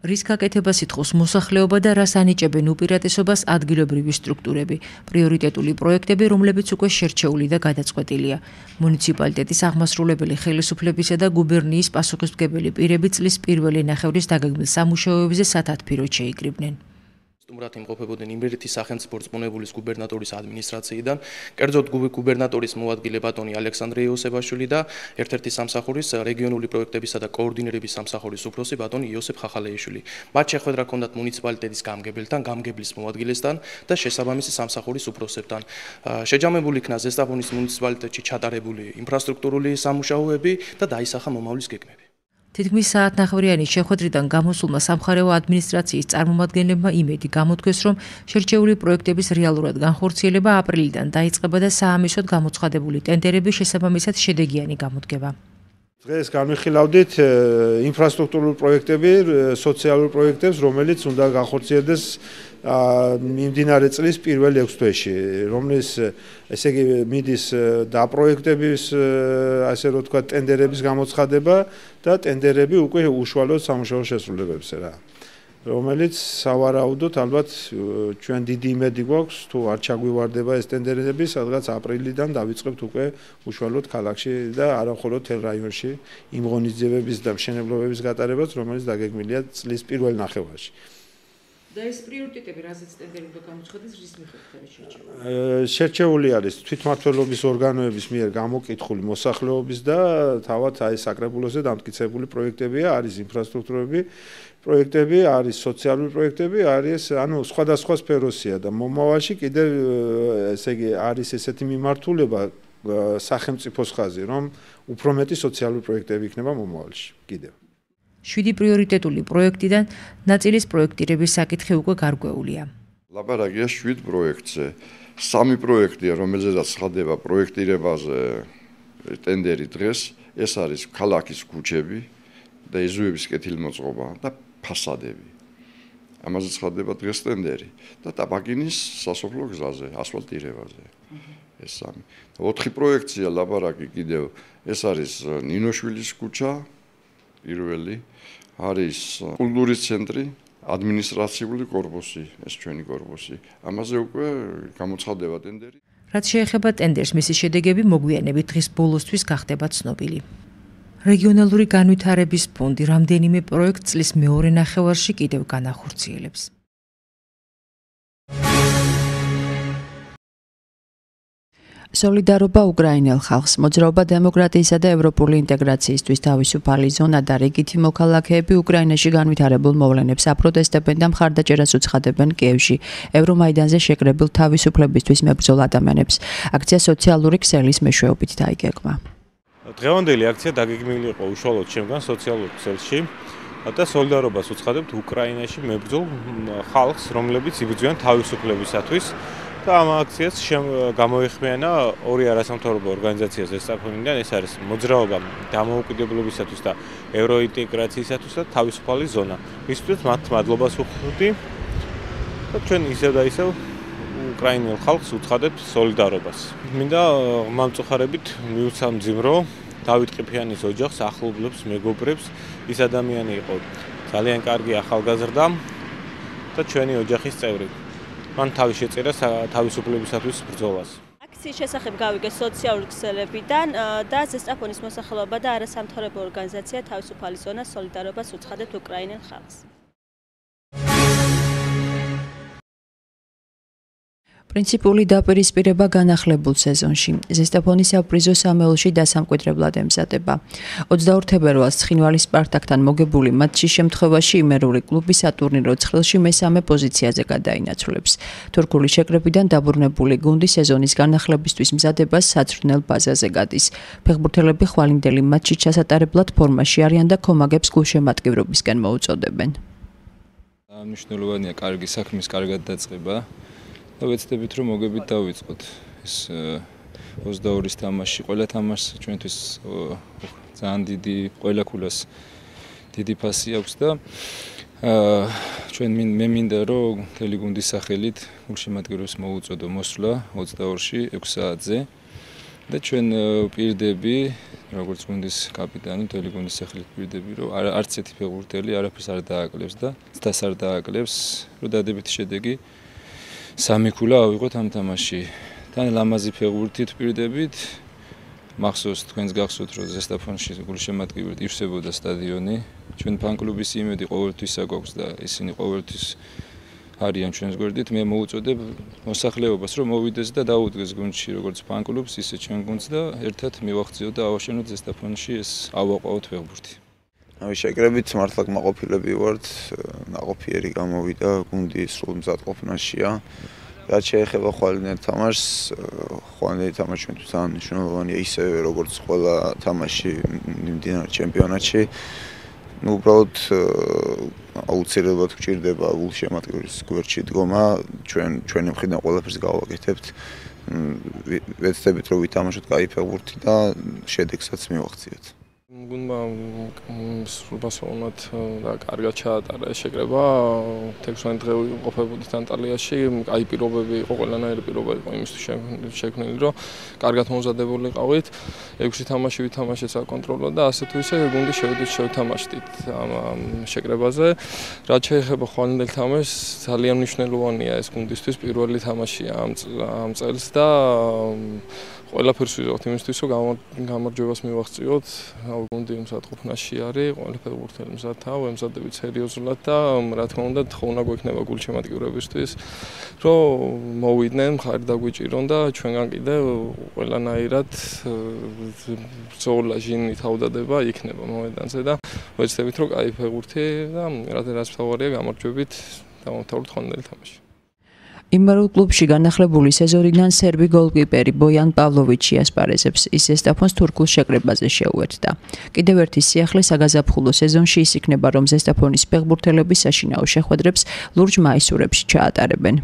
რის გაკეთებას ითხოვს მოსახლეობა და რას ანიჭებენ უპირატესობას ადგილობრივი სტრუქტურები, პრიორიტეტული პროექტები, რომლებიც უკვე შერჩეული და გადაწყვეტილია. მუნიციპალიტეტის აღმასრულებელი ხელისუფლებისა და გუბერნიის პასუხისმგებელი პირები წლის პირველი ნახევრის დაგეგმილ სამუშაოებზე სათათბიროდ შეიკრიბნენ. სტუმრად იმყოფებოდნენ იმერეთის სახელმწიფო რწმუნებულის გუბერნატორის ადმინისტრაციიდან, კერძოდ გუბერნატორის მოადგილე ბატონი ალექსანდრე იოსებაშვილი და ერთ-ერთი სამსახურის რეგიონული პროექტებისა და კოორდინირების სამსახურის უფროსი ბატონი იოსებ ხახალეიშვილი. მათ შეხვედრა ჰქონდათ მუნიციპალიტეტის გამგებელთან, გამგებლის მოადგილესთან და შესაბამისი სამსახურის უფროსებთან. შეჯამებული იქნა ზესტაფონის მუნიციპალიტეტში ჩატარებული ინფრასტრუქტურული სამუშაოები და დაისახა მომავლის გეგმები. თითქმის საათნახევრიანი შეხვედრიდან გამოსულმა სამხარეო ადმინისტრაციის წარმომადგენლებმა იმედი გამოთქვეს, რომ შერჩეული პროექტების რეალურად განხორციელება აპრილიდან დაიწყება და საამისოდ გამოცხადებული ტენდერები შესაბამისად შედეგიანი გამოდგება. დღეს განვიხილავდით ინფრასტრუქტურულ პროექტები, სოციალურ პროექტებს, რომელიც უნდა განხორციელდეს მიმდინარე წლის პირველ 6 თვეში, რომლის ესე იგი მიდის დაპროექტების, ასე რომ თქვა, ტენდერების გამოცხადება და ტენდერები უკვე უშუალოდ სამუშაო შესრულებებს რა. რომელიც სავარაუდოდ ალბათ ჩვენ დიდი იმედი გვაქვს, თუ არ ჩაგვივარდება ეს ტენდერები, სადღაც აპრილიდან დავიწყებთ უკვე უშუალოდ ქალაქში და არა მხოლოდ თელ რაიონში იმ ღონისძიებების და მშენებლობების გატარებას, რომელიც დაგეგმილია წლის პირველ ნახევარში. და ეს პრიორიტეტები, რაზეც ტენდერი უნდა გამოცხადდეს, რის მიხედვით არის შერჩეული? შერჩეული არის თვითმმართველობის ორგანოების მიერ გამოკითხული მოსახლეობის და თავად აი საკრებულოზე დამტკიცებული პროექტებია, არის ინფრასტრუქტურები, პროექტები, არის სოციალური პროექტები, არის ანუ სხვადასხვა სფეროსია და მომავალში კიდევ ესე იგი არის ესეთი მიმართულება სახელმწიფოს ხაზი, რომ უფრო მეტი სოციალური პროექტები იქნება მომავალში კიდევ. 7 პრიორიტეტული პროექტიდან ნაწილის პროექტირების საკითხი უკვე გარკვეულია. ლაპარაკია 7 პროექტზე. 3 პროექტია, რომელზედაც ხდება პროექტირებაზე ტენდერი დღეს, ეს არის ქალაქის ქუჩები და ეზოების კეთილმოწყობა და ფასადები. ამაზე ხდება დღეს ტენდერი და ტაბაკინის სასოფლო გზაზე, ასფალტირებაზე. ეს 3. 4 პროექტია ლაპარაკი კიდევ, ეს არის ნინოშვილის ქუჩა, პირველი არის კულტურის ცენტრი, ადმინისტრაციული კორპუსი, ეს ჩვენი კორპუსი. ამაზე უკვე გამოცხადდება ტენდერი. რაც შეეხება ტენდერს, მისი შედეგები მოგვიანებით დღის ბოლოსთვის გახდება ცნობილი. რეგიონალური განვითარების ფონდი რამდენიმე პროექტს წლის მეორე ნახევარში კიდევ განახორციელებს. სოლიდარობა უკრაინელ ხალხს, მოძრაობა დემოკრატიისა და ევროპული ინტეგრაციისთვის თავისუფალი ზონა და რიგითი მოქალაქეები უკრაინაში განვითარებულ მოვლენებს აპროტესტებენ და მხარდაჭერას უცხადებენ კიევში ევრომაიდანზე შეკრებილ თავისუფლებისთვის მებრძოლ ადამიანებს. აქცია სოციალური ქსელის მეშვეობით დაიგეგმა. დღევანდელი აქცია დაგეგმილი იყო უშუალოდ შემდგან სოციალურ ქსელში და სოლიდარობას უცხადებთ უკრაინაში მებრძოლ ხალხს, რომლებიც იბრძვიან თავისუფლებისათვის. და ამ აქციას გამოეხმიანა ორი არასამთავრობო ორგანიზაცია ზესტაფონიდან, ეს არის მოძრაობა დამოუკიდებლობისათვის და ევროინტეგრაციისათვის და თავისუფალი ზონა. მისთვის მათ მადლობას ვუხდი და ჩვენ ისევ და ისევ უკრაინელ ხალხს უცხადებთ სოლიდარობას. მინდა მამწუხარებით მივცამძიმრო დავით ყიფიანის ოჯახს, ახლობლებს, მეგობრებს. ის ადამიანი იყო ძალიან კარგი ახალგაზრდა და ჩვენი ოჯახის წევრი. მან თავი შეწერა თავისუფლებისათვის ბრძოლას. აქციის შესახებ გავიგე სოციალური ქსელებიდან და ზესტაფონის მოსახლეობა და არასამთავრობო ორგანიზაცია თავისუფალი ზონა სოლიდარობას უცხადებთ უკრაინელ ხალხს. პრინციპული დაპირისპირება განახლებულ სეზონში. ზესტაფონის საპრიზო სამეულში დასამკვიდრებლად ემზადება. 22 თებერვალს ცხინვალის სპარტაკთან მოგებული მატჩის შემთხვევაში იმერული კლუბი სატურნირო ცხრილში მესამე პოზიციაზე გადაინაცვლებს. თურქული შეკრებიდან დაბრუნებული გუნდი სეზონის განახლებისთვის მზადებას საცვრნელ ბაზაზე გადის. ფეხბურთელები ხვალინდელი მატჩის ჩასატარებლად ფორმაში არიან და ქომაგებს გულშემატკივრობისკენ მოუწოდებენ. მნიშვნელოვანია კარგი საქმის კარგად დაწყება. და ვეცდებით რომ მოგებით დავიწყოთ ეს 22-ის თამაში ყველა თამაშს ჩვენთვის ძალიან დიდი ყველა ქულას დიდი ფასი აქვს და ჩვენ მე მინდა რომ მთელი გუნდის სახელით გულშემატკივრებს მოუწოდო მოსვლა 22-ში 6 საათზე და ჩვენ პირდები როგორც გუნდის კაპიტანი, მთელი გუნდის სახელით პირდები, რომ არც ერთი ფეხბურთელი არაფერს არ დააკლებს და ცდას არ დააკლებს, რომ დადებითი შედეგი 3 ქულა ავიღოთ ამ თამაში. თან ლამაზი ფეხბურთით პირდებით, მახსოვს თქვენს გახსოვთ, რომ ზესტაფონში გულშემატკივრით ივსებოდა სტადიონი. ჩვენ ფან-კლუბის იმედი ყოველთვის აგვაქვს და ისინი ყოველთვის არიან ჩვენს გვერდით. მე მოუწოდებ მოსახლეობას, რომ მოვიდეს და დაუდგეს გუნდში როგორც ფან-კლუბს, ისე ჩვენ გუნდს და ერთად მივახციოთ და ავაშენოთ ზესტაფონში ეს ავაყავოთ ფეხბურთი. შეკრებით მართლა კმაყოფილები ვართ, ნაყოფიერი გამოვიდა, გუნდი სრულ მზადყოფნაშია. რაც შეეხება ხვალინელ თამაშს, ხვალინელი თამაში ჩვენთვის ძალიან მნიშვნელოვანია, ისევე როგორც ყველა თამაში მიმდინარე ჩემპიონატში. უბრალოდ აუცილებლად გვჭირდება გულშემატკივრის გვერდში დგომა, ჩვენი მხრიდან ყველაფერს გავაკეთებთ. ვეცდებით რომ ვითამაშოთ კაი ფეხბურთი და შედეგსაც მივახციოთ. გუნდმა სრულფასოვნად და კარგად ჩაატარა ეს შეკრება. 16 დღე ვიმყოფებოდით ანტალიაში, კაი პირობები იყო, ყველანაირი პირობა იყო იმისთვის შექმნილი, რომ კარგად მომზადებული ყავით. 6 თამაში ვითამაშეთ საკონტროლო და ასე თუ ისე გუნდი შევთამაშდით ამ შეკრებაზე. რაც შეეხება ხვალინელ თამაშს, ძალიან მნიშვნელოვანია ეს გუნდისთვის პირველი თამაშია ამ წელს და ყველაფერს ვიზავთ იმისთვის, რომ გამარჯვებას მივაღწიოთ. გუნდი მზადყოფნაში არის, ყველა ფეხბურთელი მზადაა, ვემზადებით სერიოზულად და რა თქმა უნდა, თხოვნა გვექნება გულშემატკივრებისთვის, რომ მოვიდნენ, მხარი დაგვიჭირონ და ჩვენგან კიდე ყველანაირად ბრძოლა, ჟინი, თავდადება იქნება მოედანზე და ვეცდებით, რომ კაი ფეხბურთი და რაც მთავარია, გამარჯვებით დავამთავროთ ხვალინელი თამაში. იმერულ კლუბში განახლებული სეზონიდან სერბი გოლკიპერი ბოიან პავლოვიჩი ასპარეზებს, ის ზესტაფონს თურქულ შეკრებაზე შეუერთდა. კიდევ ერთი სიახლე საგაზაფხულო სეზონში ის იქნება, რომ ზესტაფონის ფეხბურთელები საშინაო შეხვედრებს ლურჯ მაისურებში ჩაატარებენ.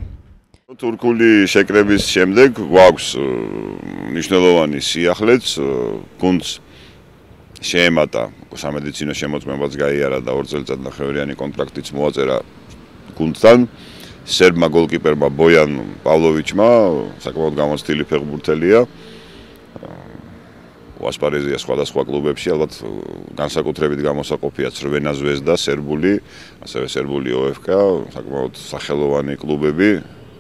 თურქული შეკრების შემდეგ გვაქვს მნიშვნელოვანი სიახლეც, გუნდს შეემატა სამედიცინო შემოწმებაც გაიარა და 2 წელიწადნახევრიანი კონტრაქტიც მოაწერა გუნდთან. სერბმა გოლკიპერმა ბოიან პავლოვიჩმა საკმაოდ გამოცდილი ფეხბურთელია. ასპარეზია სხვადასხვა კლუბებში, ალბათ განსაკუთრებით გამოსაყოფია ცრვენა ზვეზდა, სერბული, ასევე სერბული OFK, საკმაოდ სახელოვანი კლუბები,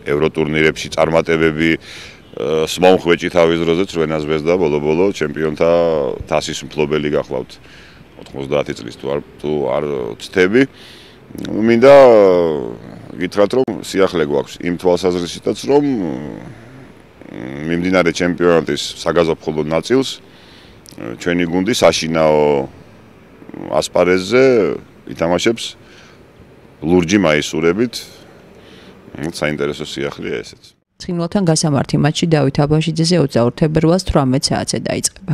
ევროტურნირებში წარმატებები სმომხვეჭი თავის დროზე ცრვენა ზვეზდა ბოლო-ბოლო ჩემპიონთა თასის მფლობელი გახლავთ 90 წლის თუ არ ცდები. მინდა გითხრათ, რომ სიახლე გვაქვს იმ თვალსაზრისითაც, რომ მიმდინარე ჩემპიონატის საგაზაფხულო ნაწილს ჩვენი გუნდი საშინაო ასპარეზზე ითამაშებს ლურჯი მაისურებით. საინტერესო სიახლეა ესეც. ცხინვალთან გასამართი მატჩი დავით აბაშიძეზე 22 თებერვალს 18 საათზე დაიწყება.